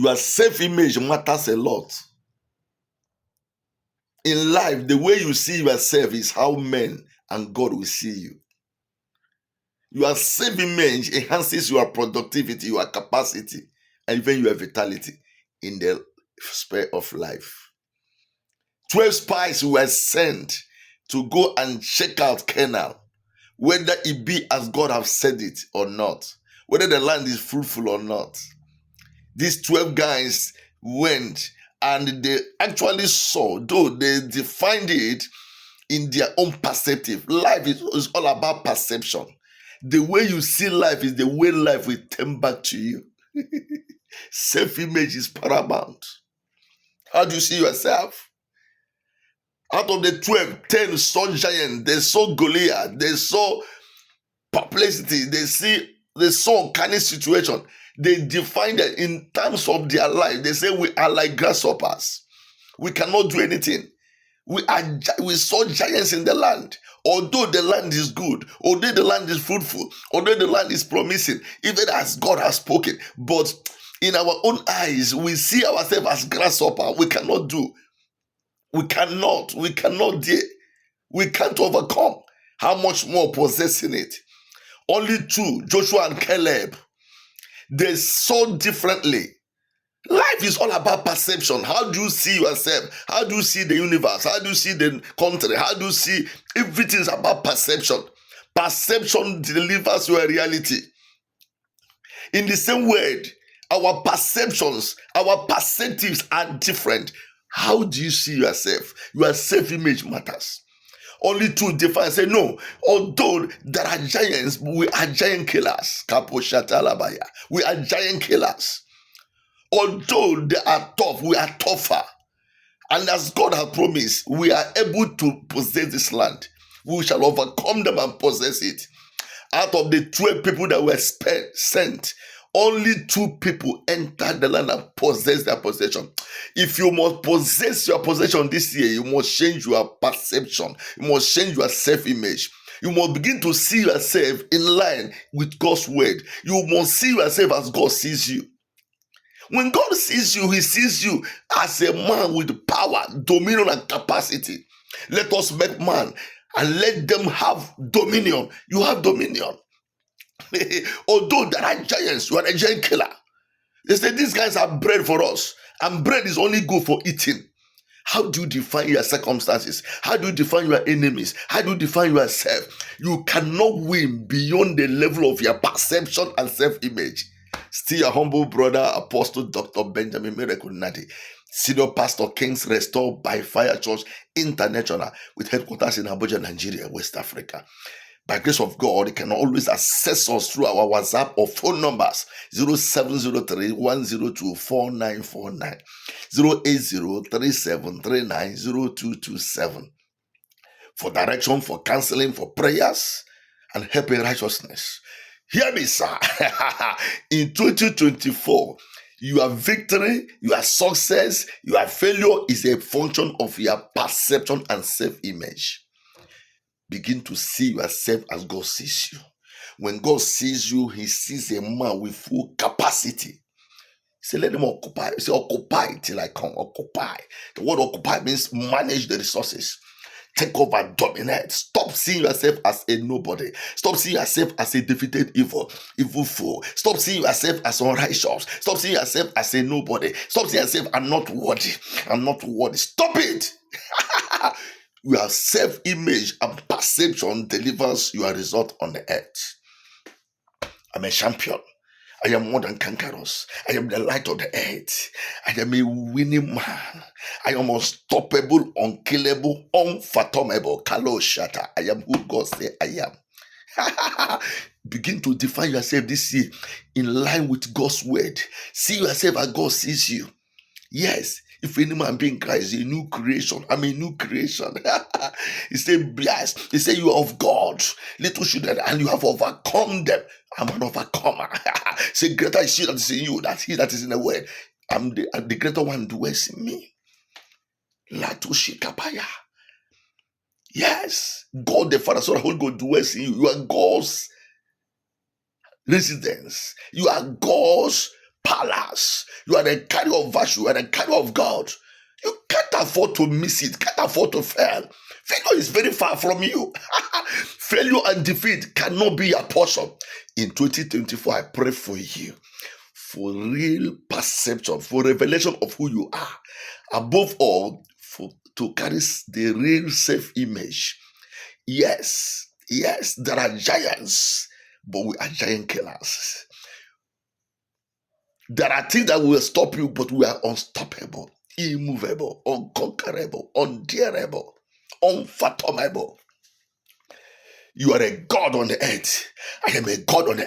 Your self-image matters a lot. In life, the way you see yourself is how men and God will see you. Your self-image enhances your productivity, your capacity, and even your vitality in the sphere of life. 12 spies were sent to go and check out Canaan, whether it be as God have said it or not, whether the land is fruitful or not. These 12 guys went and they actually saw, though they defined it in their own perspective. Life is all about perception. The way you see life is the way life will turn back to you. Self-image is paramount. How do you see yourself? Out of the 12, 10 saw giant, they saw Goliath, they saw perplexity, they saw kind of situation. They defined it in terms of their life. They say we are like grasshoppers. We cannot do anything. We saw giants in the land. Although the land is good, although the land is fruitful, although the land is promising, even as God has spoken, but in our own eyes, we see ourselves as grasshopper. We cannot do. We cannot dare. We can't overcome. How much more possessing it? Only two, Joshua and Caleb, they saw differently. Life is all about perception. How do you see yourself? How do you see the universe? How do you see the country? How do you see? Everything is about perception. Perception delivers your reality. In the same word, our perceptions, our perspectives are different. How do you see yourself? Your self-image matters. Only two define, say no, although there are giants, we are giant killers. We are giant killers. Although they are tough, we are tougher. And as God has promised, we are able to possess this land. We shall overcome them and possess it. Out of the 12 people that were sent, only 2 people entered the land and possessed their possession. If you must possess your possession this year, you must change your perception. You must change your self-image. You must begin to see yourself in line with God's word. You must see yourself as God sees you. When God sees you, he sees you as a man with power, dominion, and capacity. Let us make man and let them have dominion. You have dominion. Although there are giants, you are a giant killer. They say these guys are bread for us, and bread is only good for eating. How do you define your circumstances? How do you define your enemies? How do you define yourself? You cannot win beyond the level of your perception and self-image. Still your humble brother, Apostle Dr. Benjamin Miracle Nadi, Senior Pastor, Kings Restored by Fire Church International, with headquarters in Abuja, Nigeria, West Africa. By grace of God, you can always access us through our WhatsApp or phone numbers 0703-102-4949, 080-3739-0227. For direction, for counseling, for prayers, and help in righteousness. Hear me, sir. In 2024, your victory, your success, your failure is a function of your perception and self-image. Begin to see yourself as God sees you. When God sees you, he sees a man with full capacity. He said, let them occupy. He said, occupy till I come. Occupy. The word occupy means manage the resources. Take over, dominate. Stop seeing yourself as a nobody. Stop seeing yourself as a defeated evil fool. Stop seeing yourself as unrighteous. Stop seeing yourself as a nobody. Stop seeing yourself, I'm not worthy. I'm not worthy. Stop it. Your self-image and perception delivers your result on the earth. I'm a champion. I am more than conquerors. I am the light of the earth. I am a winning man. I am unstoppable, unkillable, unfathomable. Kaloshata. I am who God says I am. Begin to define yourself this year in line with God's word. See yourself as God sees you. Yes. If any man be in Christ, a new creation. I'm a new creation. He said, blessed. He said, you are of God, little children, and you have overcome them. I'm an overcomer. Say, greater is he that is in you, that he that is in the world. I'm the greater one who dwells in me. Latushikapaya. Yes. God the Father, Son, and Holy God dwells in you. You are God's residence. You are God's palace. You are the carrier of virtue. You are the carrier of God. You can't afford to miss it. Can't afford to fail. Failure is very far from you. Failure and defeat cannot be your portion. In 2024, I pray for you for real perception, for revelation of who you are. Above all, to carry the real self-image. Yes, there are giants, but we are giant killers. There are things that will stop you, but we are unstoppable, immovable, unconquerable, undareable, unfathomable. You are a God on the earth. I am a God on the earth.